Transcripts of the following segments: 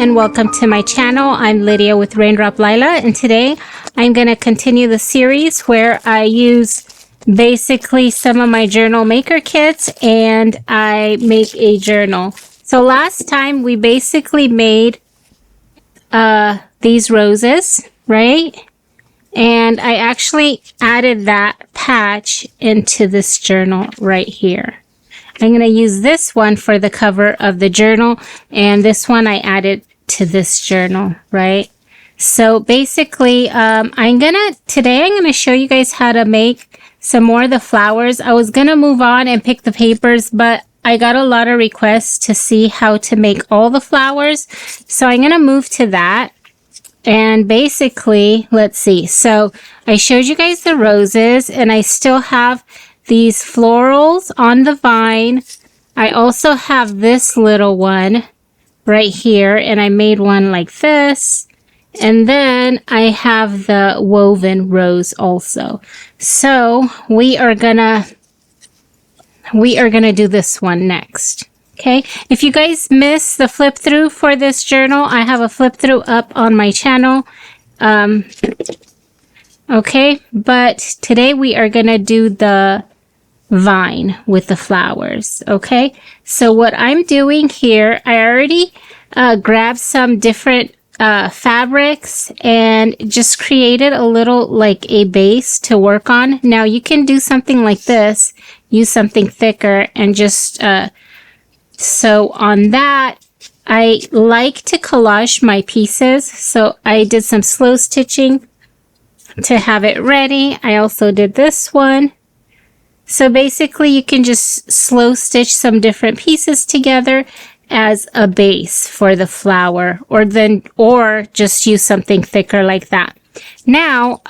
and welcome to my channel. I'm Lydia with Raindrop Lila, and today I'm going to continue the series where I use basically some of my journal maker kits and I make a journal. So last time we basically made these roses, right? And I actually added that patch into this journal right here. I'm going to use this one for the cover of the journal, and this one I added to this journal, right? So basically, today I'm going to show you guys how to make some more of the flowers. I was going to move on and pick the papers, but I got a lot of requests to see how to make all the flowers. So I'm going to move to that. And basically, let's see. So I showed you guys the roses, and I still have these florals on the vine. I also have this little one right here, and I made one like this. And then I have the woven rose also. So we are gonna do this one next. Okay, if you guys miss the flip through for this journal, I have a flip through up on my channel. Okay, but today we are gonna do the vine with the flowers. Okay, so what I'm doing here, I already grabbed some different fabrics and just created a little like a base to work on. Now you can do something like this, use something thicker, and just so on that, I like to collage my pieces, so I did some slow stitching to have it ready. I also did this one. So basically you can just slow stitch some different pieces together as a base for the flower, or just use something thicker like that. Now,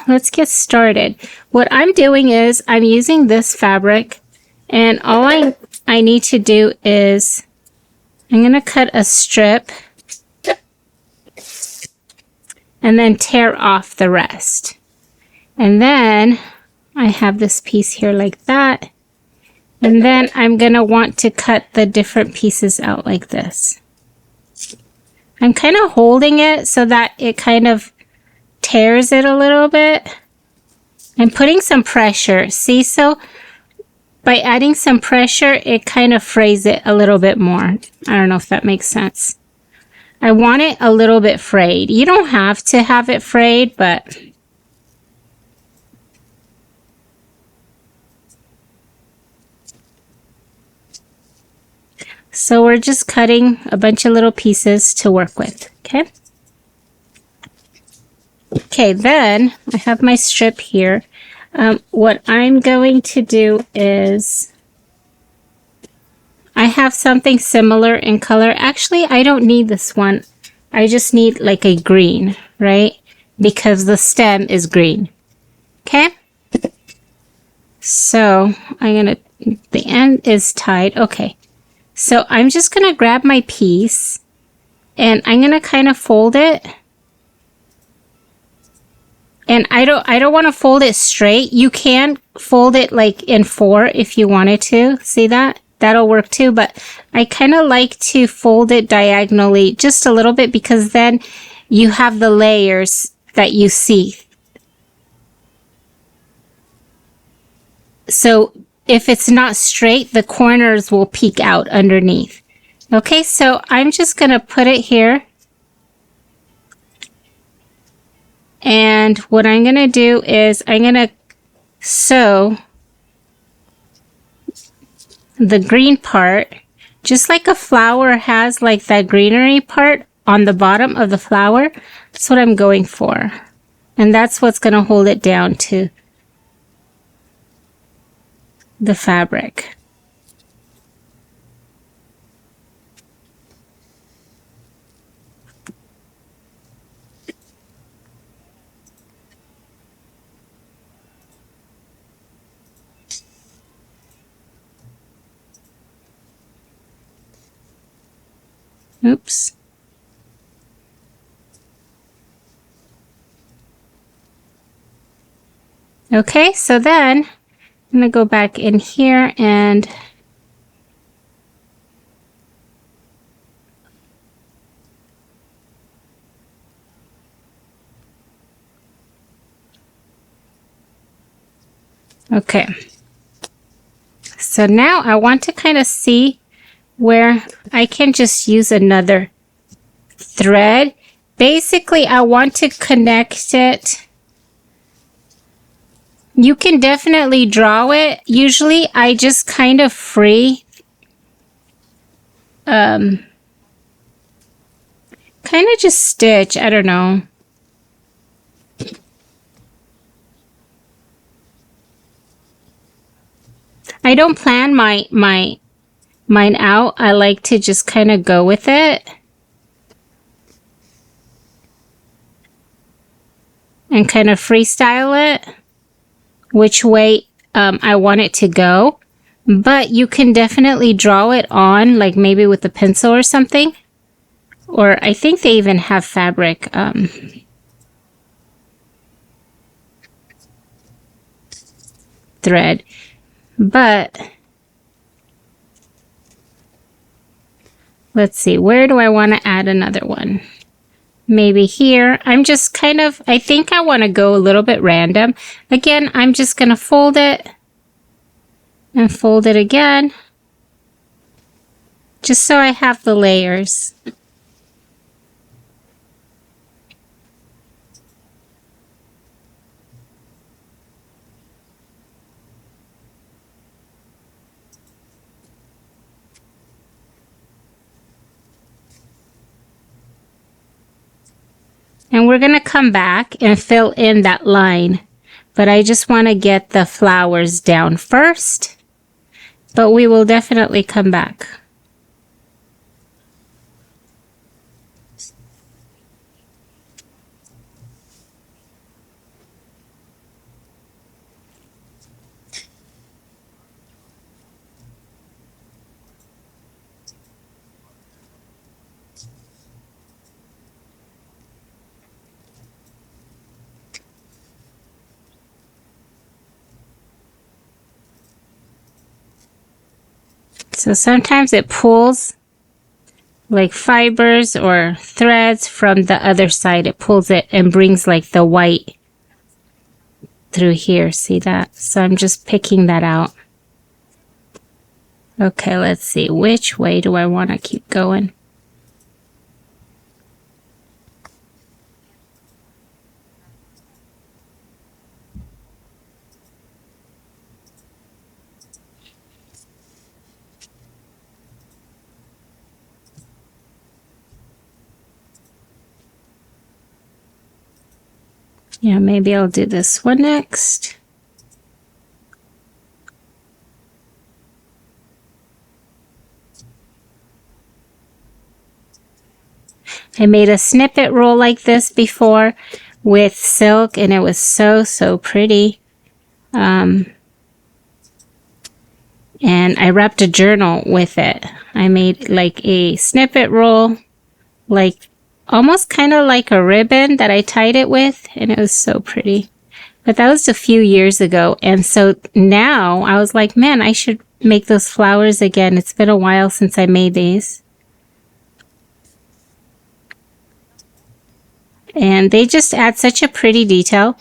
let's get started. What I'm doing is I'm using this fabric, and all I need to do is I'm going to cut a strip and then tear off the rest. And then I have this piece here like that. And then I'm going to want to cut the different pieces out like this. I'm kind of holding it so that it kind of tears it a little bit. I'm putting some pressure. See, so by adding some pressure, it kind of frays it a little bit more. I don't know if that makes sense. I want it a little bit frayed. You don't have to have it frayed, but so we're just cutting a bunch of little pieces to work with, okay? Okay, then I have my strip here. What I'm going to do is I have something similar in color. Actually, I don't need this one. I just need like a green, right? Because the stem is green, okay? So the end is tied, okay. So I'm just going to grab my piece and I'm going to kind of fold it. And I don't want to fold it straight. You can fold it like in 4 if you wanted to. See that? That'll work too. But I kind of like to fold it diagonally just a little bit, because then you have the layers that you see. So if it's not straight, the corners will peek out underneath. Okay, so I'm just going to put it here. And what I'm going to do is I'm going to sew the green part, just like a flower has like that greenery part on the bottom of the flower. That's what I'm going for. And that's what's going to hold it down to the fabric. Oops. Okay, so then I'm going to go back in here and Okay. So now I want to kind of see where I can just use another thread. Basically, I want to connect it. You can definitely draw it. Usually, I just kind of free, kind of just stitch. I don't know. I don't plan mine out. I like to just kind of go with it. And kind of freestyle it, which way I want it to go. But you can definitely draw it on, like maybe with a pencil or something. Or I think they even have fabric. Thread. But let's see, where do I want to add another one? Maybe here. I'm just kind of, I think I want to go a little bit random. Again, I'm just going to fold it and fold it again, just so I have the layers. And we're going to come back and fill in that line. But I just want to get the flowers down first. But we will definitely come back. So sometimes it pulls like fibers or threads from the other side. It pulls it and brings like the white through here. See that? So I'm just picking that out. Okay, let's see. Which way do I want to keep going? Yeah, maybe I'll do this one next. I made a snippet roll like this before with silk, and it was so pretty. And I wrapped a journal with it. I made like a snippet roll, like almost kind of like a ribbon that I tied it with, and it was so pretty. But that was a few years ago, and so now I was like, man, I should make those flowers again. It's been a while since I made these. And they just add such a pretty detail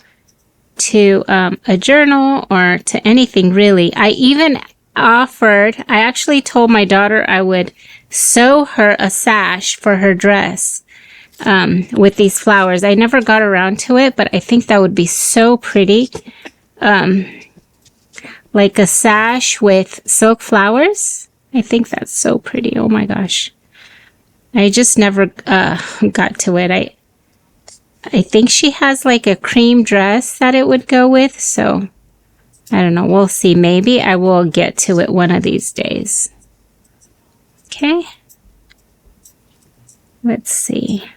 to a journal or to anything really. I even offered, I actually told my daughter I would sew her a sash for her dress with these flowers. I never got around to it, but I think that would be so pretty. Like a sash with silk flowers. I think that's so pretty. Oh my gosh. I just never got to it. I think she has like a cream dress that it would go with, so I don't know. We'll see. Maybe I will get to it one of these days. Okay. Let's see.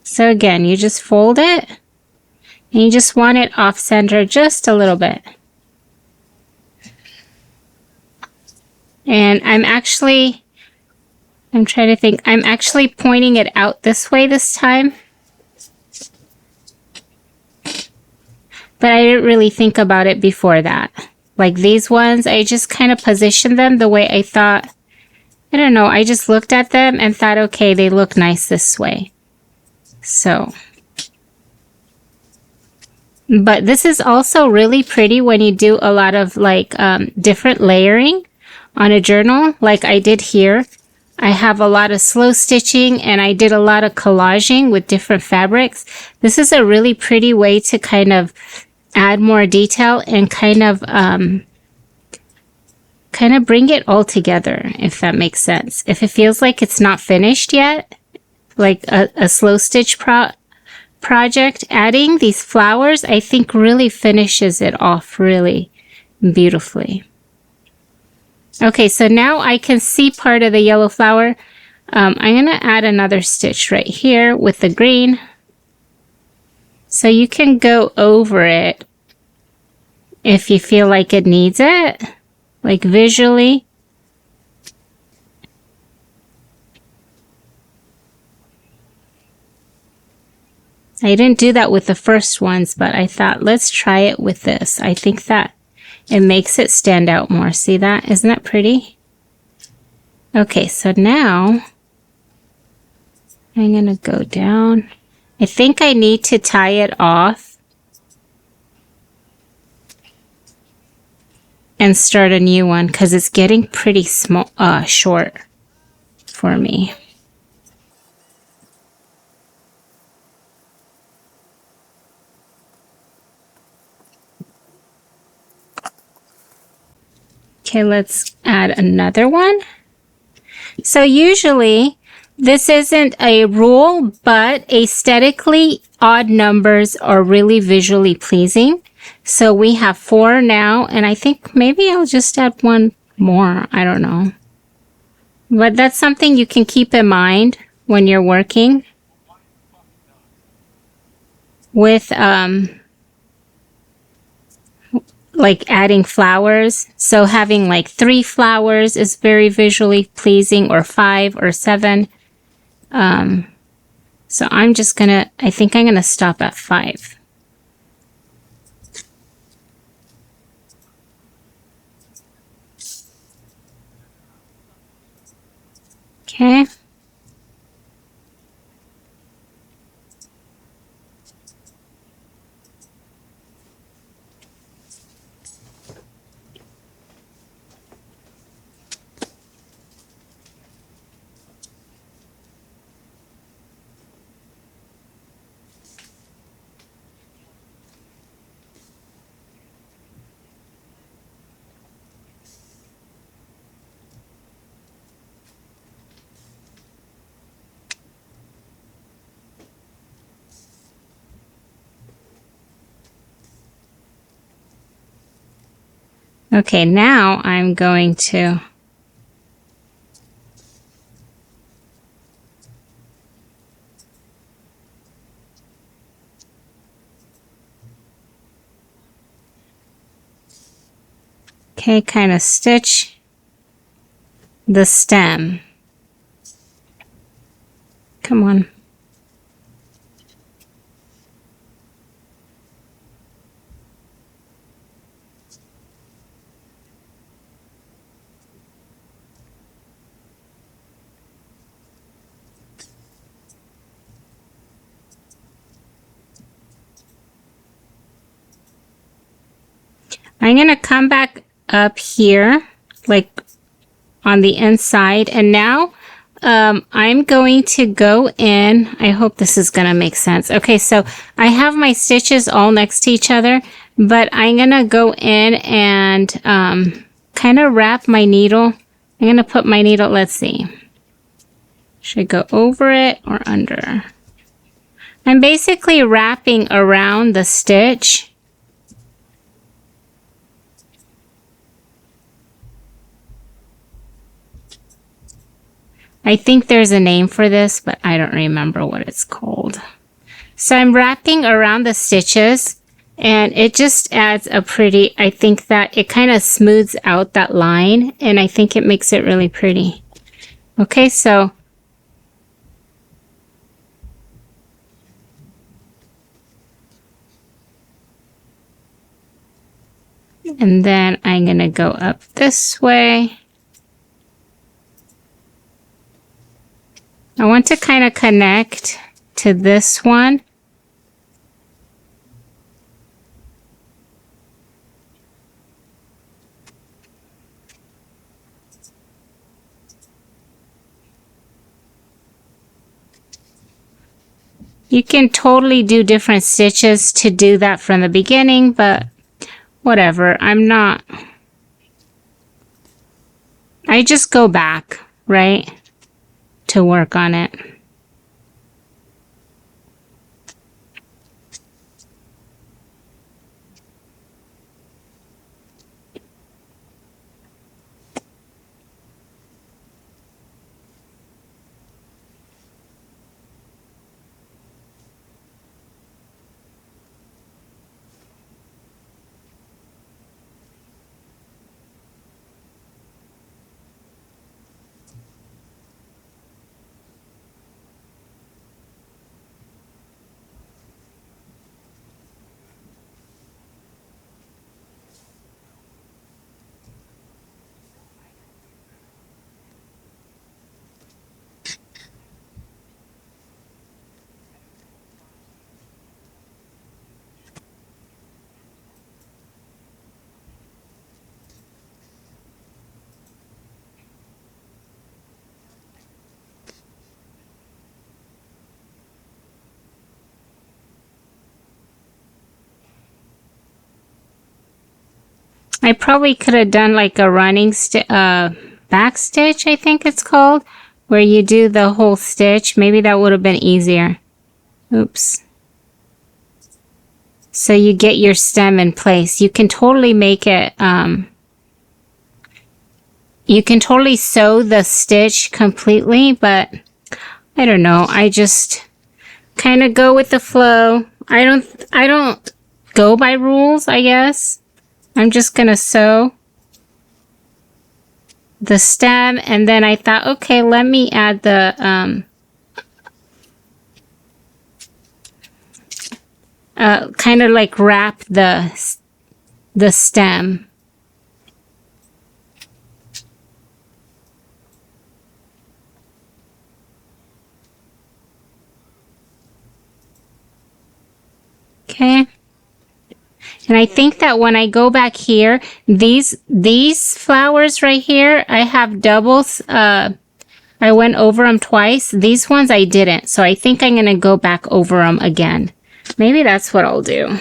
So again, you just fold it. And you just want it off center just a little bit. And I'm trying to think, I'm actually pointing it out this way this time. But I didn't really think about it before that. Like these ones, I just kind of positioned them the way I thought. I don't know, I just looked at them and thought, okay, they look nice this way. So, but this is also really pretty when you do a lot of like different layering on a journal, like I did here. I have a lot of slow stitching and I did a lot of collaging with different fabrics. This is a really pretty way to kind of add more detail and kind of bring it all together, if that makes sense. If it feels like it's not finished yet, like a slow stitch project, adding these flowers, I think really finishes it off really beautifully. Okay, so now I can see part of the yellow flower. I'm going to add another stitch right here with the green. So you can go over it if you feel like it needs it, like visually. I didn't do that with the first ones, but I thought, let's try it with this. I think that it makes it stand out more. See that? Isn't that pretty? Okay, so now I'm going to go down. I think I need to tie it off and start a new one because it's getting pretty small, short for me. Okay, let's add another one. So usually this isn't a rule, but aesthetically odd numbers are really visually pleasing. So we have 4 now, and I think maybe I'll just add one more. I don't know. But that's something you can keep in mind when you're working with like adding flowers. So having like 3 flowers is very visually pleasing, or 5 or 7. So I'm just gonna, I think I'm gonna stop at 5. Okay. Okay, now I'm going to kind of stitch the stem. Come on. I'm going to come back up here, like on the inside, and now I'm going to go in. I hope this is going to make sense. Okay, so I have my stitches all next to each other, but I'm going to go in and kind of wrap my needle. I'm going to put my needle, let's see. Should I go over it or under? I'm basically wrapping around the stitch. I think there's a name for this, but I don't remember what it's called. So I'm wrapping around the stitches, and it just adds a pretty, I think that it kind of smooths out that line, and I think it makes it really pretty. Okay, so And then I'm going to go up this way. I want to kind of connect to this one. You can totally do different stitches to do that from the beginning, but whatever. I just go back, right, to work on it. I probably could have done like a back stitch, I think it's called, where you do the whole stitch. Maybe that would have been easier. Oops. So you get your stem in place. You can totally make it, you can totally sew the stitch completely, but I don't know. I just kind of go with the flow. I don't go by rules, I guess. I'm just gonna sew the stem, and then I thought, okay, let me add the kind of like wrap the stem. Okay. And I think that when I go back here, these flowers right here, I have doubles. I went over them twice. These ones I didn't. So I think I'm going to go back over them again. Maybe that's what I'll do.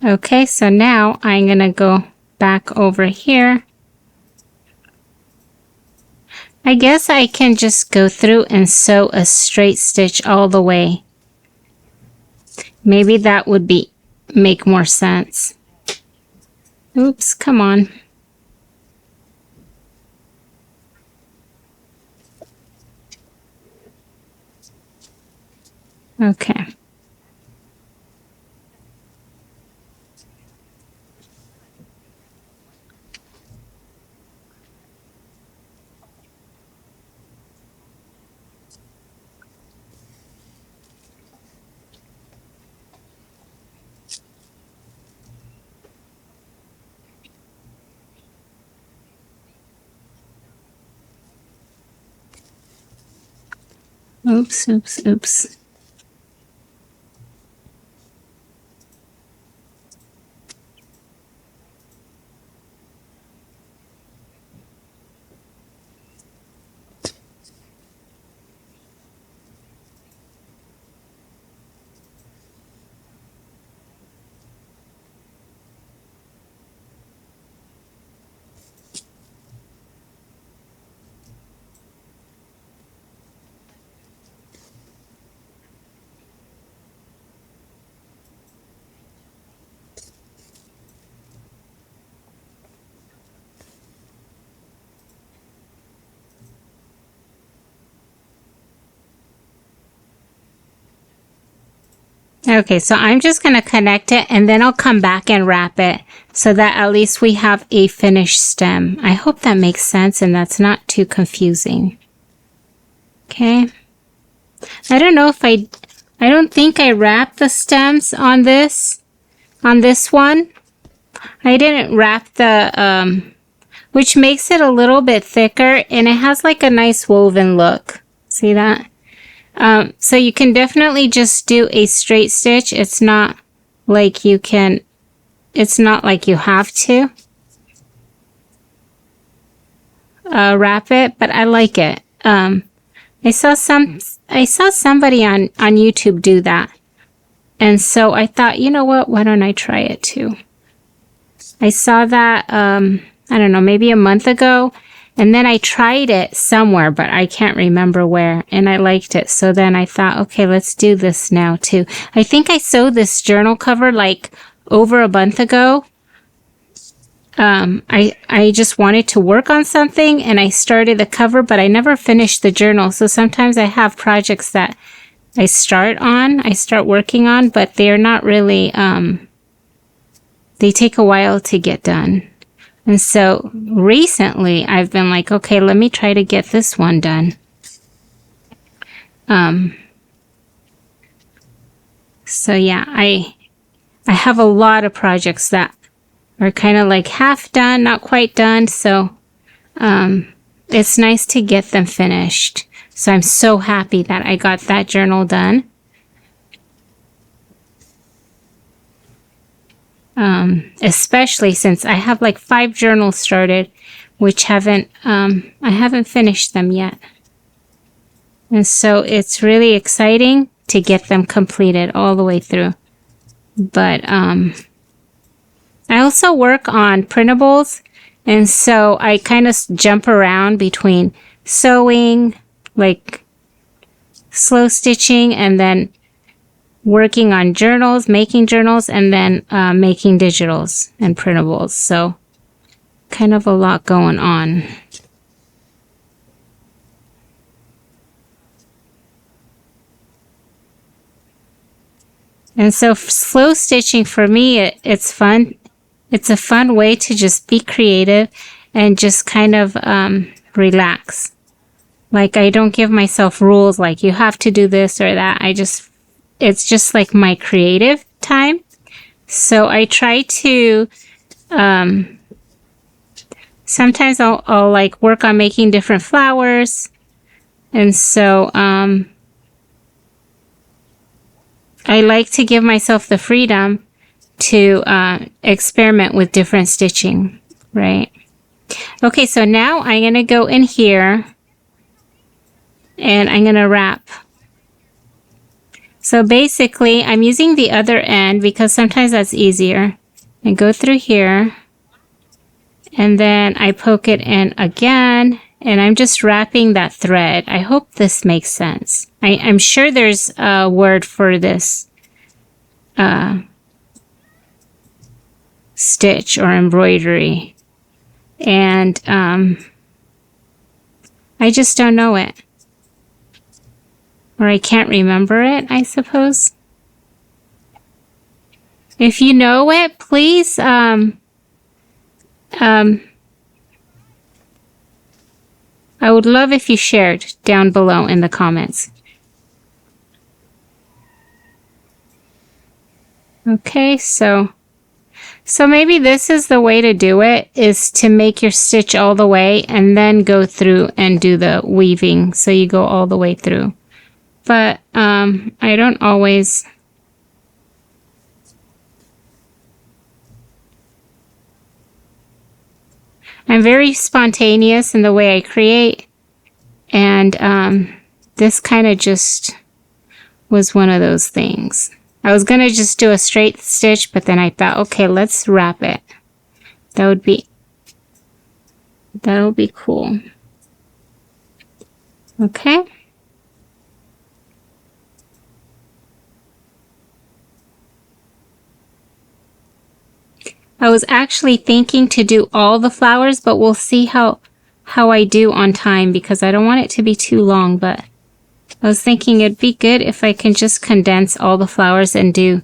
Okay, so now I'm going to go back over here. I guess I can just go through and sew a straight stitch all the way. Maybe that would make more sense. Oops, come on. Okay. Oops, oops, oops. Okay, so I'm just going to connect it and then I'll come back and wrap it so that at least we have a finished stem. I hope that makes sense and that's not too confusing. Okay. I don't know if I don't think I wrapped the stems on this one. I didn't wrap the, which makes it a little bit thicker, and it has like a nice woven look. See that? So you can definitely just do a straight stitch. It's not like you have to wrap it, but I like it. I saw somebody on YouTube do that. And so I thought, you know what? Why don't I try it too? I saw that, I don't know, maybe a month ago. And then I tried it somewhere, but I can't remember where. And I liked it. So then I thought, okay, let's do this now too. I think I sewed this journal cover like over a month ago. I just wanted to work on something and I started the cover, but I never finished the journal. So sometimes I have projects that I start working on, but they're not really, they take a while to get done. And so recently I've been like, okay, let me try to get this one done. So yeah, I have a lot of projects that are kind of like half done, not quite done. So, it's nice to get them finished. So I'm so happy that I got that journal done. Especially since I have like 5 journals started, which I haven't finished them yet. And so it's really exciting to get them completed all the way through. But, I also work on printables, and so I kind of jump around between sewing, like slow stitching, and then working on journals, making journals, and then making digitals and printables. So kind of a lot going on. And so slow stitching for me, it's fun. It's a fun way to just be creative and just kind of relax. Like I don't give myself rules like you have to do this or that. It's just like my creative time. So I try to, sometimes I'll like work on making different flowers. And so, I like to give myself the freedom to experiment with different stitching, right? Okay, so now I'm going to go in here and I'm going to wrap. So basically, I'm using the other end because sometimes that's easier. I go through here and then I poke it in again and I'm just wrapping that thread. I hope this makes sense. I'm sure there's a word for this stitch or embroidery, and I just don't know it, or I can't remember it, I suppose. If you know it, please I would love if you shared down below in the comments. Okay, so maybe this is the way to do it, is to make your stitch all the way and then go through and do the weaving. So you go all the way through. But I don't always. I'm very spontaneous in the way I create. And this kind of just was one of those things. I was going to just do a straight stitch, but then I thought, okay, let's wrap it. That'll be cool. Okay. I was actually thinking to do all the flowers, but we'll see how I do on time because I don't want it to be too long, but I was thinking it'd be good if I can just condense all the flowers and do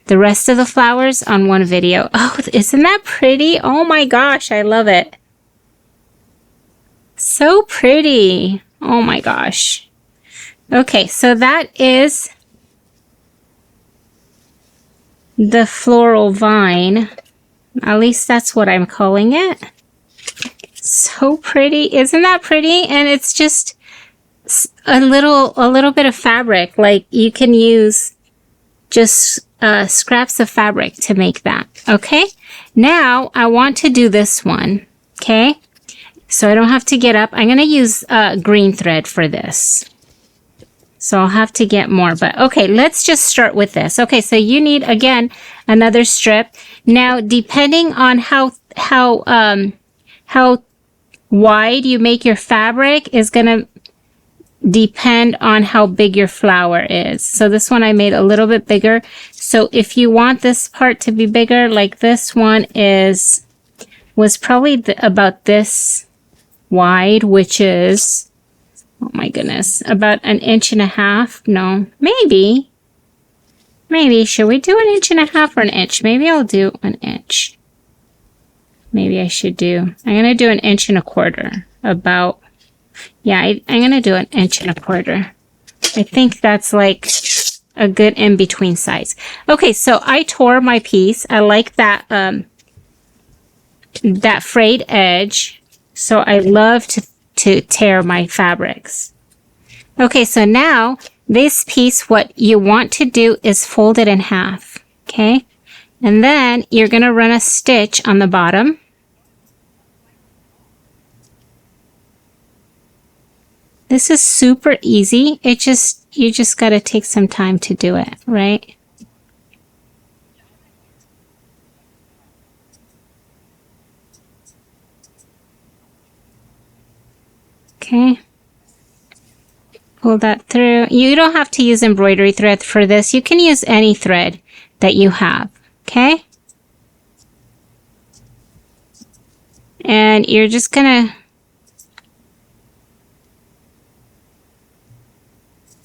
the rest of the flowers on one video. Oh, isn't that pretty? Oh my gosh, I love it. So pretty. Oh my gosh. Okay, so that is the floral vine. At least that's what I'm calling it. So pretty. Isn't that pretty? And it's just a little bit of fabric. Like you can use just scraps of fabric to make that. Okay. Now I want to do this one. Okay. So I don't have to get up. I'm going to use green thread for this. So I'll have to get more, but okay, let's just start with this. Okay, so you need, again, another strip. Now, depending on how wide you make your fabric is going to depend on how big your flower is. So this one I made a little bit bigger. So if you want this part to be bigger, like this one was probably about this wide, which is, oh my goodness, about 1.5 inches. No, maybe. Should we do 1.5 inches or 1 inch? Maybe I'll do 1 inch. Maybe I should do, I'm going to do 1.25 inches. About, yeah, I'm going to do 1.25 inches. I think that's like a good in-between size. Okay, so I tore my piece. I like that, that frayed edge. So I love to tear my fabrics. Okay, so now this piece, what you want to do is fold it in half, okay? And then you're going to run a stitch on the bottom. This is super easy. You just got to take some time to do it, right? Okay. Pull that through. You don't have to use embroidery thread for this. You can use any thread that you have. Okay. And you're just gonna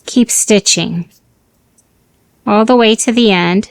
keep stitching all the way to the end.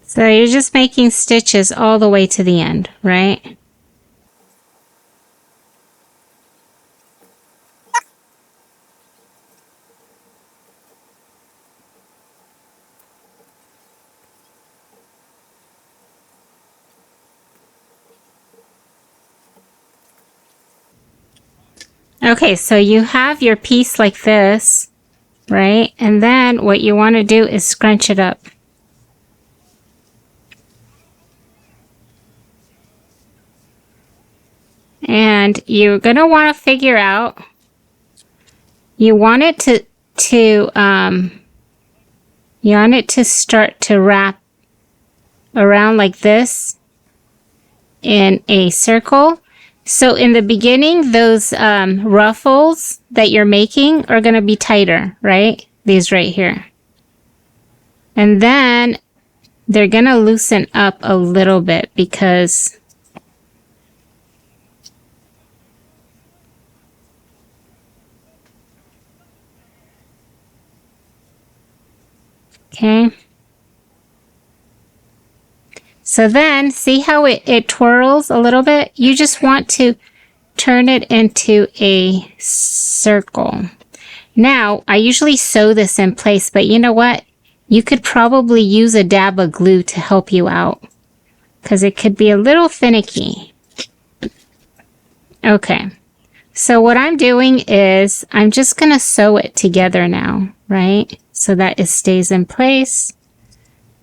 So you're just making stitches all the way to the end, right? Okay, so you have your piece like this, right? And then what you want to do is scrunch it up. And you're going to want to figure out, you want it to start to wrap around like this in a circle. So in the beginning, those ruffles that you're making are going to be tighter, right? These right here. And then they're going to loosen up a little bit because okay. So then, see how it twirls a little bit? You just want to turn it into a circle. Now, I usually sew this in place, but you know what? You could probably use a dab of glue to help you out because it could be a little finicky. Okay. So what I'm doing is I'm just going to sew it together now, right? so that it stays in place.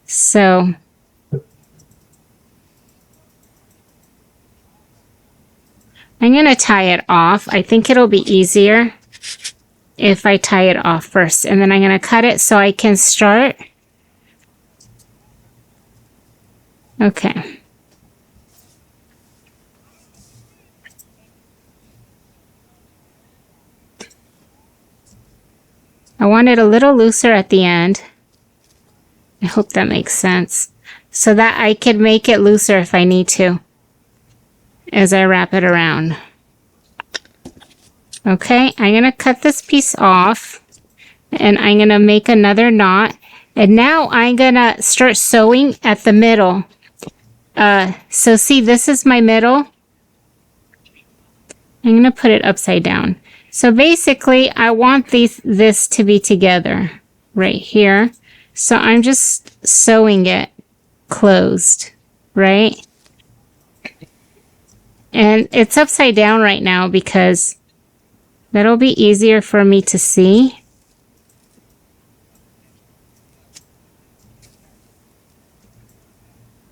So I'm going to tie it off. I think it'll be easier if I tie it off first, and then I'm going to cut it so I can start. Okay. I want it a little looser at the end. I hope that makes sense. So that I can make it looser if I need to as I wrap it around. Okay, I'm going to cut this piece off and I'm going to make another knot. And now I'm going to start sewing at the middle. So see, this is my middle. I'm going to put it upside down. So basically, I want this to be together right here. So I'm just sewing it closed, right? And it's upside down right now because that'll be easier for me to see.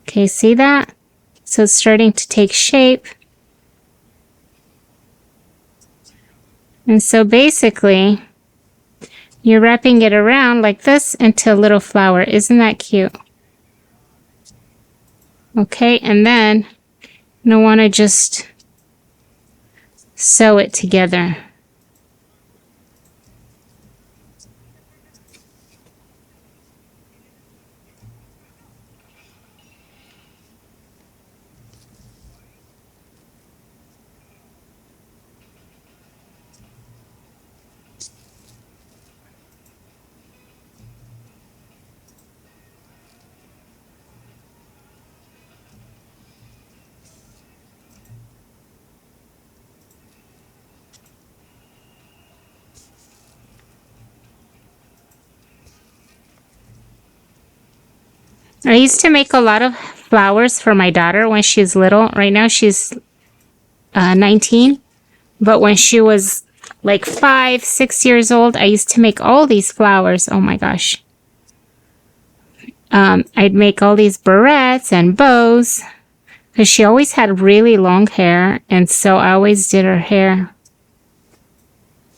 Okay, see that? So it's starting to take shape. And so basically, you're wrapping it around like this into a little flower. Isn't that cute? Okay, and then you'll want to just sew it together. I used to make a lot of flowers for my daughter when she's little. Right now she's 19. But when she was like 5, 6 years old, I used to make all these flowers. Oh my gosh. I'd make all these barrettes and bows because she always had really long hair. And so I always did her hair.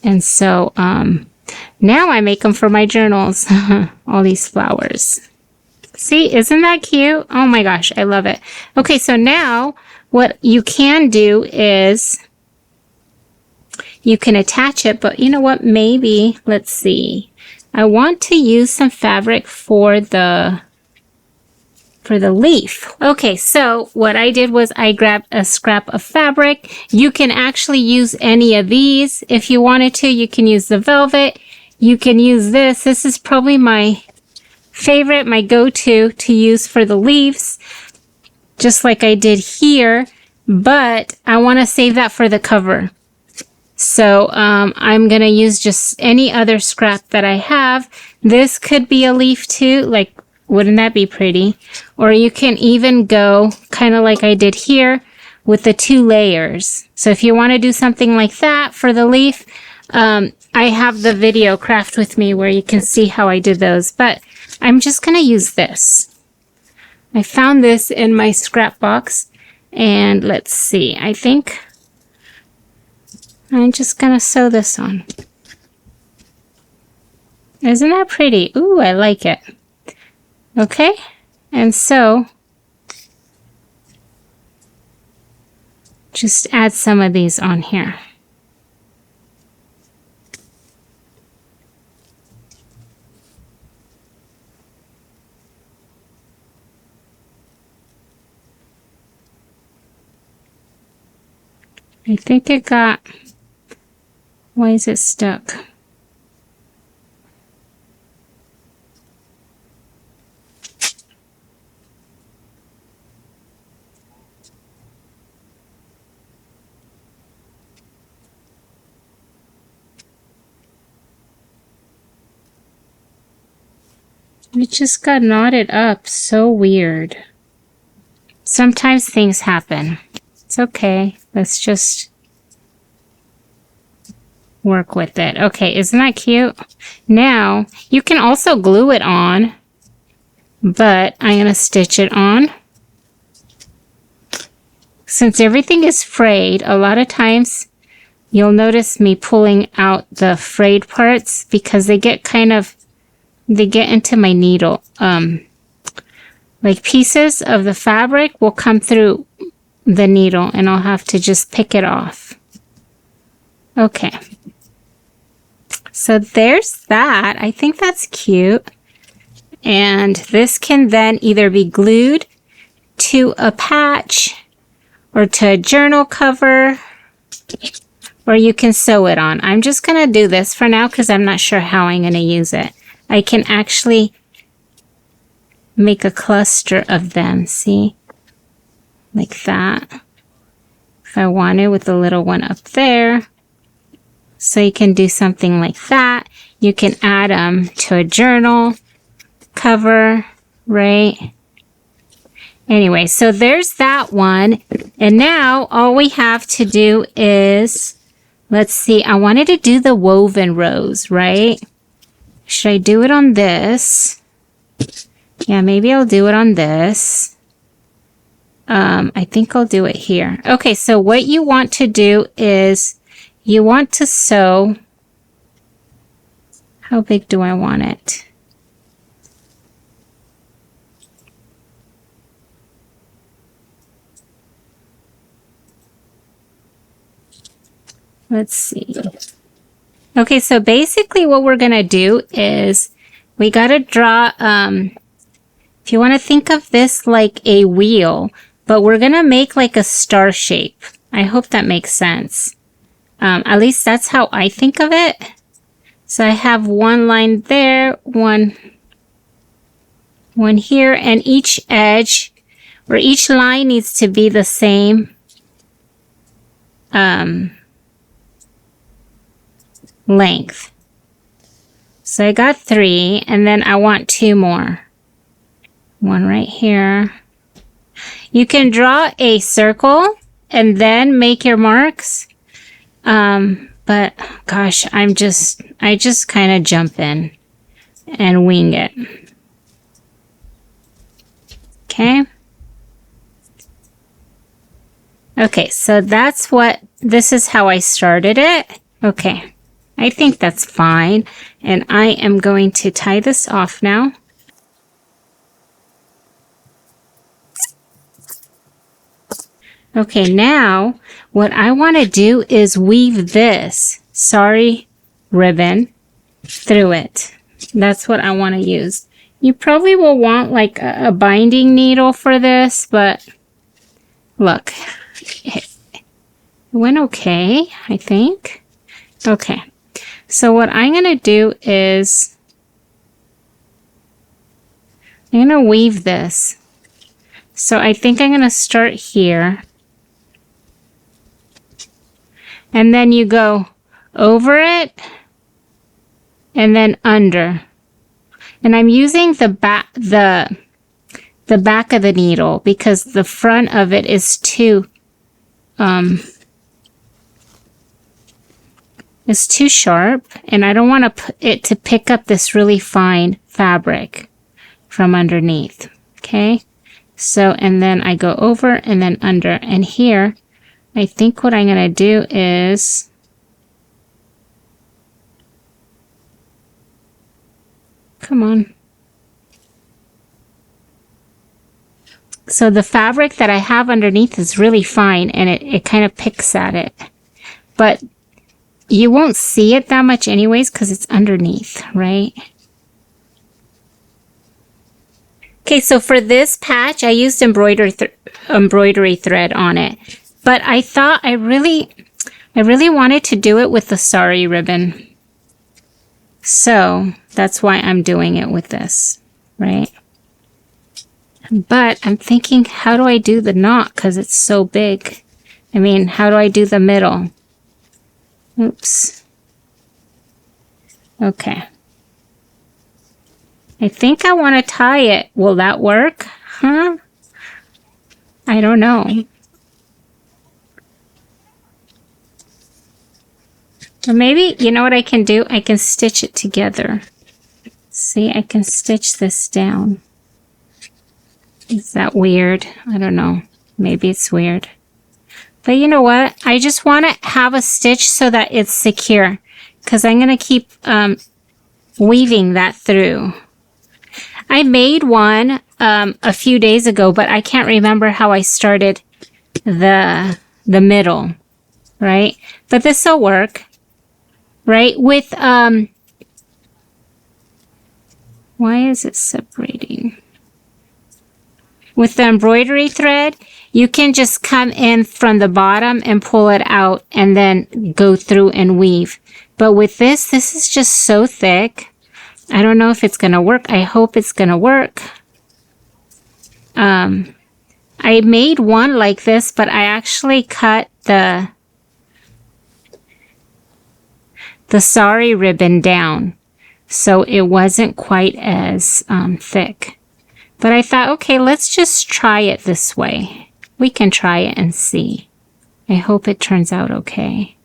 And so now I make them for my journals. All these flowers. See, isn't that cute? Oh my gosh, I love it. Okay, so now what you can do is you can attach it, but you know what? Maybe, let's see. I want to use some fabric for the leaf. Okay, so what I did was I grabbed a scrap of fabric. You can actually use any of these. If you wanted to, you can use the velvet. You can use this. This is probably my favorite, my go-to to use for the leaves, just like I did here, but I want to save that for the cover. So I'm going to use just any other scrap that I have. This could be a leaf too, like, wouldn't that be pretty? Or you can even go kind of like I did here with the 2 layers. So if you want to do something like that for the leaf, I have the video Craft With Me where you can see how I did those, but I'm just going to use this. I found this in my scrap box, and let's see, I think I'm just going to sew this on. Isn't that pretty? Ooh, I like it. Okay, and so just add some of these on here. I think it got, why is it stuck? It just got knotted up. So weird. Sometimes things happen. It's okay. Let's just work with it. Okay, isn't that cute? Now, you can also glue it on, but I'm going to stitch it on. Since everything is frayed, a lot of times you'll notice me pulling out the frayed parts because they get into my needle. Like pieces of the fabric will come through the needle and I'll have to just pick it off. Okay. So there's that. I think that's cute. And this can then either be glued to a patch or to a journal cover, or you can sew it on. I'm just going to do this for now because I'm not sure how I'm going to use it. I can actually make a cluster of them, see? Like that. If I wanted, with the little one up there. So you can do something like that. You can add them to a journal cover, right? Anyway, so there's that one. And now all we have to do is, let's see, I wanted to do the woven rows, right? Should I do it on this? Yeah, maybe I'll do it on this. I think I'll do it here. Okay, so what you want to do is you want to sew. How big do I want it? Let's see. Okay, so basically what we're going to do is we got to draw, if you want to think of this like a wheel, but we're going to make like a star shape. I hope that makes sense. At least that's how I think of it. So I have one line there, one here, and each edge or each line needs to be the same length. So I got 3, and then I want 2 more. One right here. You can draw a circle and then make your marks. But gosh, I just kind of jump in and wing it. Okay. Okay, so this is how I started it. Okay, I think that's fine. And I am going to tie this off now. Okay, now what I want to do is weave this sari ribbon through it. That's what I want to use. You probably will want like a binding needle for this, but look, it went okay, I think. Okay, so what I'm going to do is I'm going to weave this. So I think I'm going to start here. And then you go over it and then under. And I'm using the back of the needle because the front of it is too sharp, and I don't want it to pick up this really fine fabric from underneath. Okay? So, and then I go over and then under, and here I think what I'm going to do is come on. So the fabric that I have underneath is really fine, and it kind of picks at it. But you won't see it that much anyways because it's underneath, right? Okay, so for this patch, I used embroidery thread on it. But I thought I really wanted to do it with the sari ribbon. So that's why I'm doing it with this, right? But I'm thinking, how do I do the knot? Because it's so big. I mean, how do I do the middle? Oops. Okay. I think I want to tie it. Will that work? Huh? I don't know. Or maybe, you know what I can do? I can stitch it together. See, I can stitch this down. Is that weird? I don't know. Maybe it's weird. But you know what? I just want to have a stitch so that it's secure. Because I'm going to keep weaving that through. I made one a few days ago, but I can't remember how I started the middle, right? But this will work, right? With, why is it separating? With the embroidery thread, you can just come in from the bottom and pull it out and then go through and weave. But with this is just so thick. I don't know if it's going to work. I hope it's going to work. I made one like this, but I actually cut the sari ribbon down, so it wasn't quite as thick. But I thought, okay, let's just try it this way. We can try it and see. I hope it turns out okay.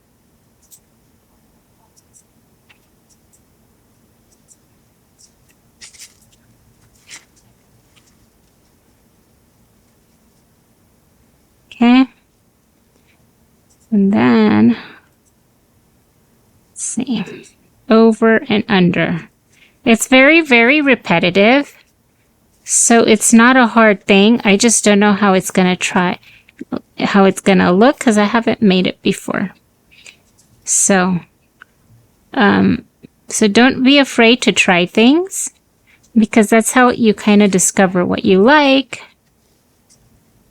Okay. And then, let's see, over and under. It's very, very repetitive. So it's not a hard thing. I just don't know how it's going to look because I haven't made it before. So, so don't be afraid to try things, because that's how you kind of discover what you like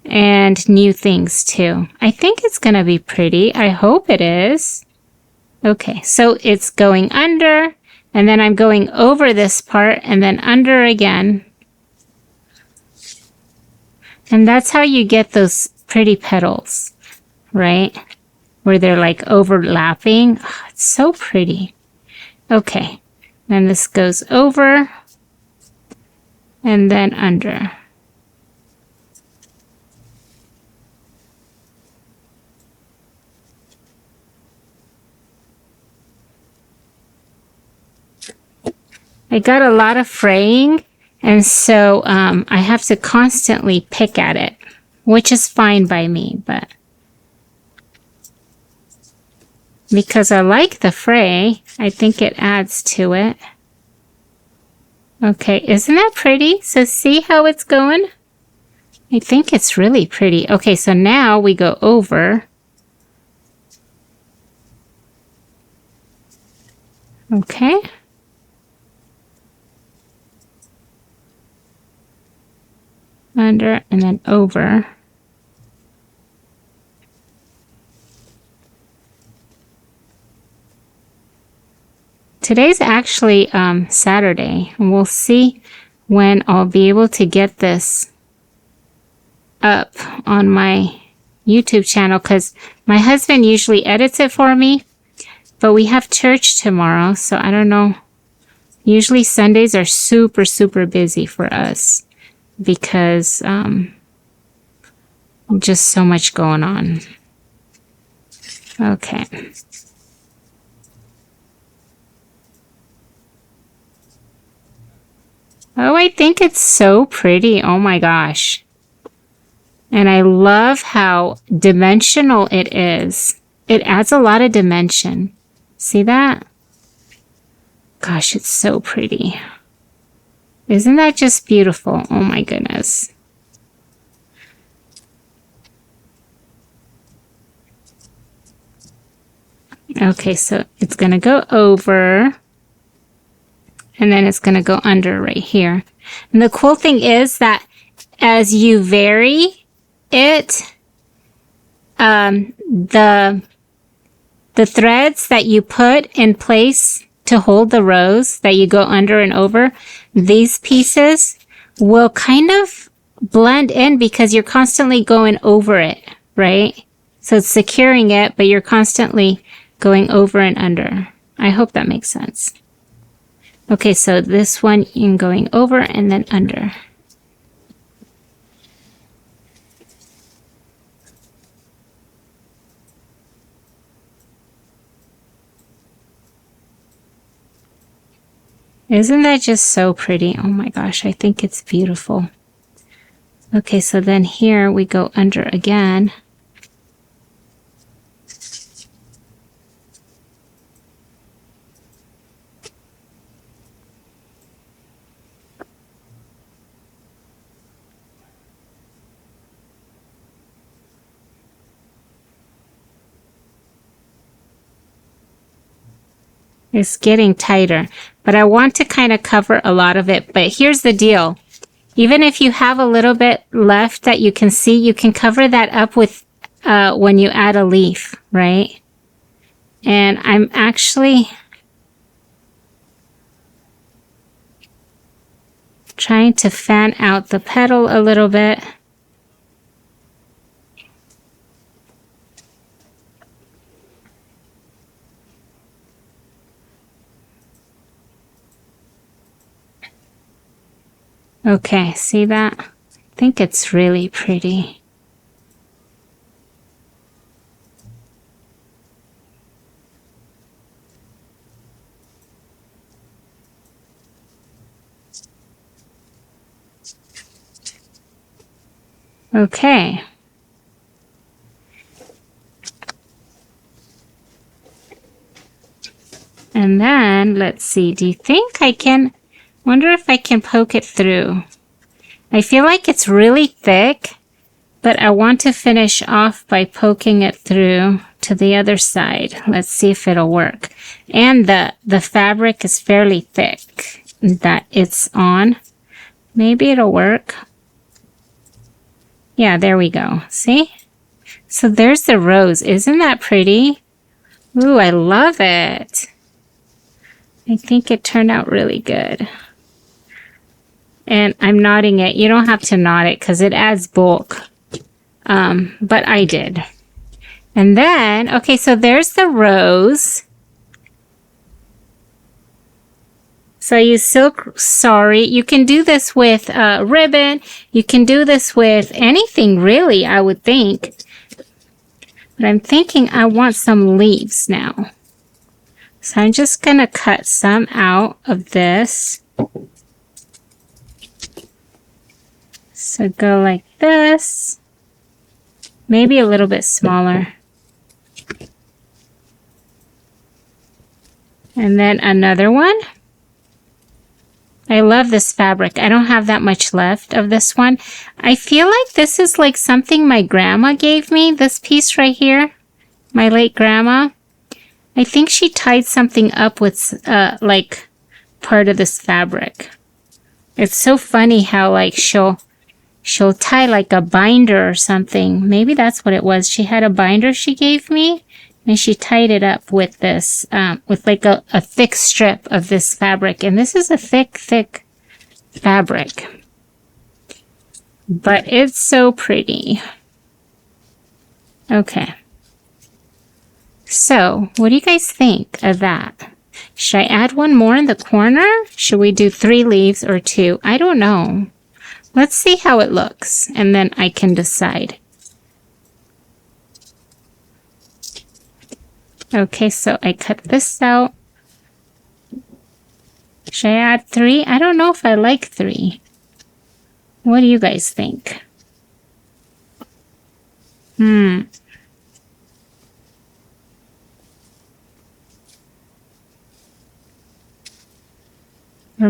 and new things too. I think it's going to be pretty. I hope it is. Okay, so it's going under, and then I'm going over this part and then under again. And that's how you get those pretty petals, right? Where they're like overlapping. Oh, it's so pretty. Okay, then this goes over and then under. I got a lot of fraying, and so I have to constantly pick at it, which is fine by me, but because I like the fray, I think it adds to it. Okay, isn't that pretty? So see how it's going? I think it's really pretty. Okay, so now we go over. Okay. Under and then over. Today's actually Saturday, and we'll see when I'll be able to get this up on my YouTube channel, because my husband usually edits it for me, but we have church tomorrow, so I don't know. Usually Sundays are super, super busy for us because just so much going on. Okay. Oh, I think it's so pretty. Oh my gosh. And I love how dimensional it is. It adds a lot of dimension. See that? Gosh, it's so pretty. Isn't that just beautiful? Oh my goodness. Okay, so it's going to go over, and then it's going to go under right here. And the cool thing is that as you vary it, the threads that you put in place to hold the rows that you go under and over, these pieces will kind of blend in because you're constantly going over it, right? So it's securing it, but you're constantly going over and under. I hope that makes sense. Okay, so this one I'm going over and then under. Isn't that just so pretty? Oh my gosh, I think it's beautiful. Okay, so then here we go under again. It's getting tighter, but I want to kind of cover a lot of it. But here's the deal. Even if you have a little bit left that you can see, you can cover that up with when you add a leaf, right? And I'm actually trying to fan out the petal a little bit. Okay, see that? I think it's really pretty. Okay. And then, let's see, do you think I can, wonder if I can poke it through. I feel like it's really thick, but I want to finish off by poking it through to the other side. Let's see if it'll work. And the fabric is fairly thick that it's on. Maybe it'll work. Yeah, there we go. See? So there's the rose. Isn't that pretty? Ooh, I love it. I think it turned out really good. And I'm knotting it. You don't have to knot it because it adds bulk. But I did. And then, okay, so there's the rose. So I use silk sari. You can do this with ribbon. You can do this with anything really, I would think. But I'm thinking I want some leaves now. So I'm just going to cut some out of this. So go like this. Maybe a little bit smaller. And then another one. I love this fabric. I don't have that much left of this one. I feel like this is like something my grandma gave me, this piece right here. My late grandma. I think she tied something up with like part of this fabric. It's so funny how like she'll tie like a binder or something. Maybe that's what it was. She had a binder she gave me. And she tied it up with this, with like a thick strip of this fabric. And this is a thick, thick fabric. But it's so pretty. Okay. So, what do you guys think of that? Should I add one more in the corner? Should we do 3 leaves or 2? I don't know. Let's see how it looks. And then I can decide. Okay, so I cut this out. Should I add 3? I don't know if I like 3. What do you guys think? Or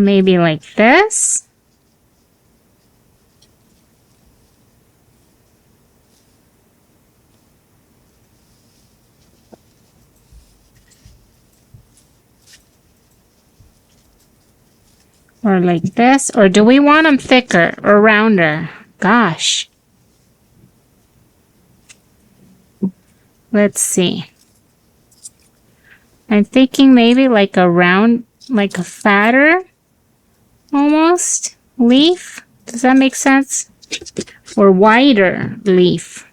maybe like this? Or like this? Or do we want them thicker or rounder? Gosh. Let's see. I'm thinking maybe like a round, like a fatter, almost, leaf. Does that make sense? Or wider leaf.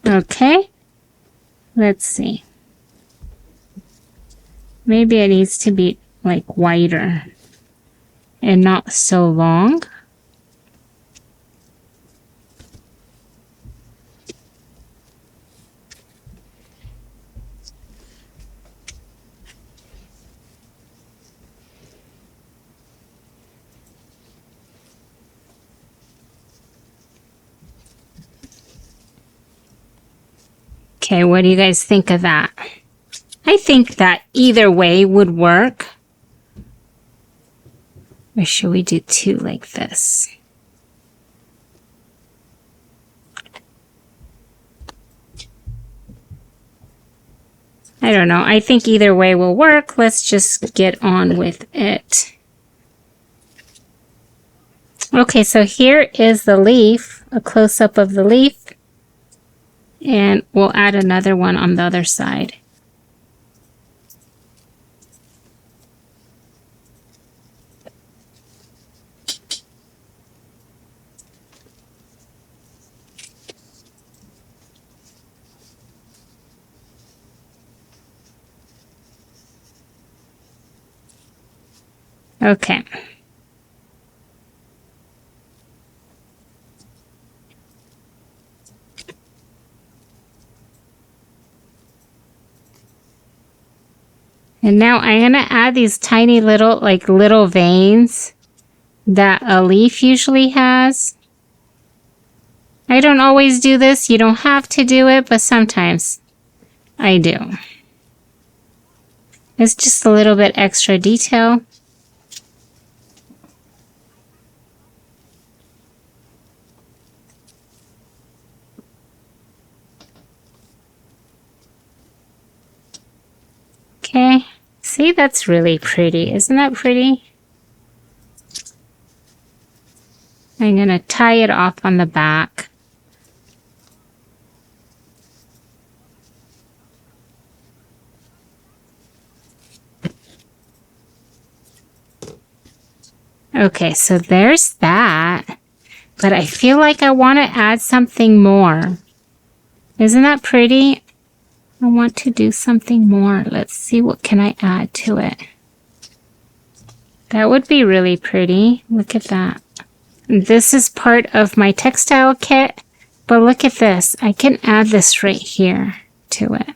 Okay, let's see. Maybe it needs to be like wider. and not so long. Okay, what do you guys think of that? I think that either way would work. Or should we do two like this? I don't know. I think either way will work. Let's just get on with it. Okay, so here is the leaf, a close-up of the leaf. And we'll add another one on the other side. Okay. And now I'm going to add these tiny little, like little veins that a leaf usually has. I don't always do this. You don't have to do it, but sometimes I do. It's just a little bit extra detail. Okay, see, that's really pretty. Isn't that pretty? I'm going to tie it off on the back. Okay, so there's that. But I feel like I want to add something more. Isn't that pretty? I want to do something more. Let's see, what can I add to it? That would be really pretty. Look at that. This is part of my textile kit, but look at this. I can add this right here to it.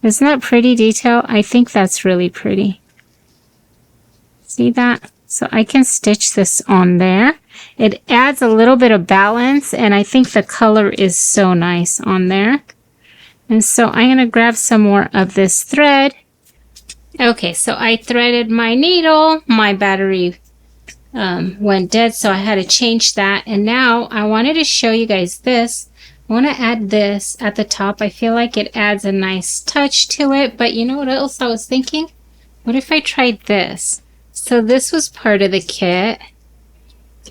Isn't that pretty detail? I think that's really pretty. See that? So I can stitch this on there. It adds a little bit of balance, and I think the color is so nice on there. And so I'm going to grab some more of this thread. Okay, so I threaded my needle. My battery went dead, so I had to change that. And now I wanted to show you guys this. I want to add this at the top. I feel like it adds a nice touch to it. But you know what else I was thinking? What if I tried this? So this was part of the kit.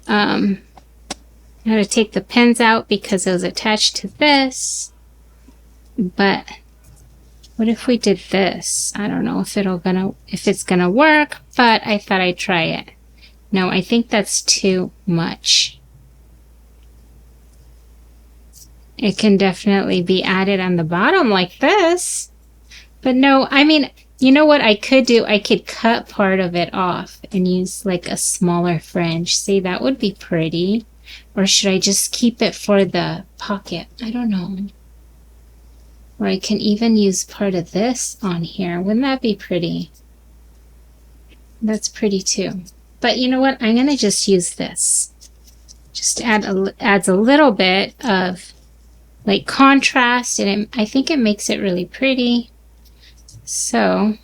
I had to take the pins out because it was attached to this. But what if we did this? I don't know if it's gonna work, but I thought I'd try it. No, I think that's too much. It can definitely be added on the bottom like this. But no, I mean, you know what I could do? I could cut part of it off and use like a smaller fringe. See, that would be pretty. Or should I just keep it for the pocket? I don't know. Or I can even use part of this on here. Wouldn't that be pretty? That's pretty too. But you know what? I'm going to just use this. Just adds a little bit of like contrast, and I think it makes it really pretty. So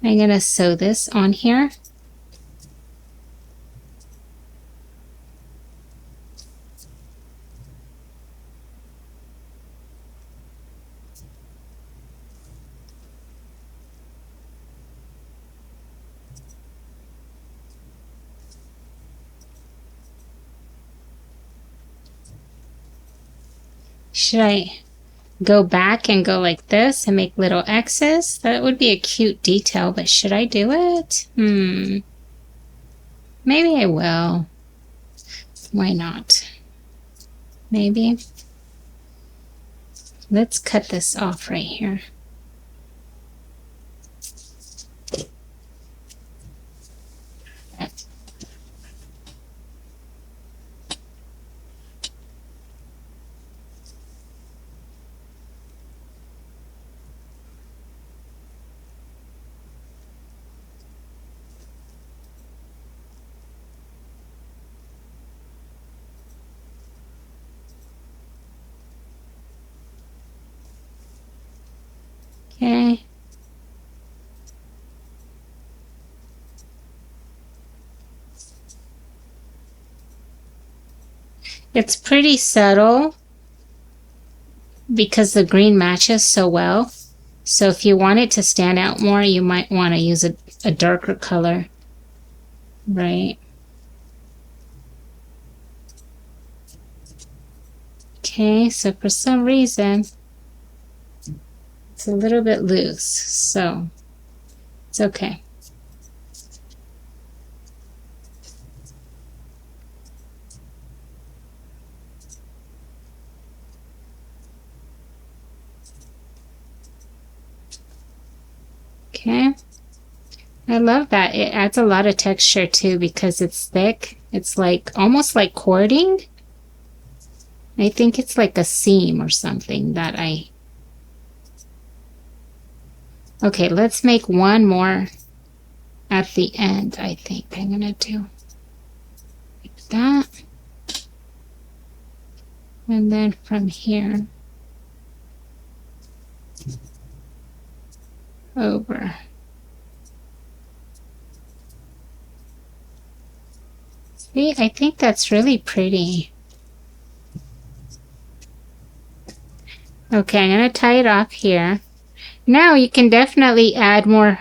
I'm going to sew this on here. Should I go back and go like this and make little X's? That would be a cute detail, but should I do it? Maybe I will. Why not? Maybe. Let's cut this off right here. Okay. It's pretty subtle because the green matches so well. So if you want it to stand out more, you might want to use a darker color, right? Okay, so for some reason, it's a little bit loose, so it's okay. Okay. I love that. It adds a lot of texture too because it's thick. It's like almost like cording. I think it's like a seam or something that I... Okay, let's make one more at the end, I think I'm gonna do. Like that. And then from here over. See, I think that's really pretty. Okay, I'm gonna tie it off here. Now you can definitely add more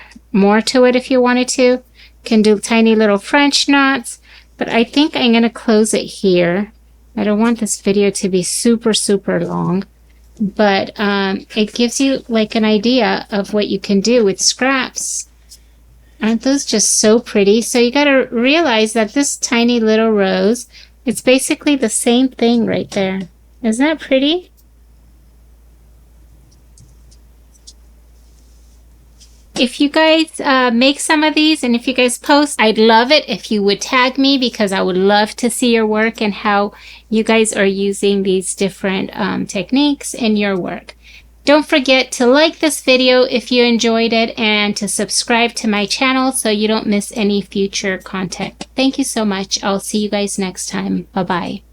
to it if you wanted to. You can do tiny little French knots, but I think I'm gonna close it here. I don't want this video to be super long, but it gives you like an idea of what you can do with scraps. Aren't those just so pretty? So you gotta realize that this tiny little rose, it's basically the same thing right there. Isn't that pretty? If you guys make some of these and if you guys post, I'd love it if you would tag me because I would love to see your work and how you guys are using these different techniques in your work. Don't forget to like this video if you enjoyed it and to subscribe to my channel so you don't miss any future content. Thank you so much. I'll see you guys next time. Bye-bye.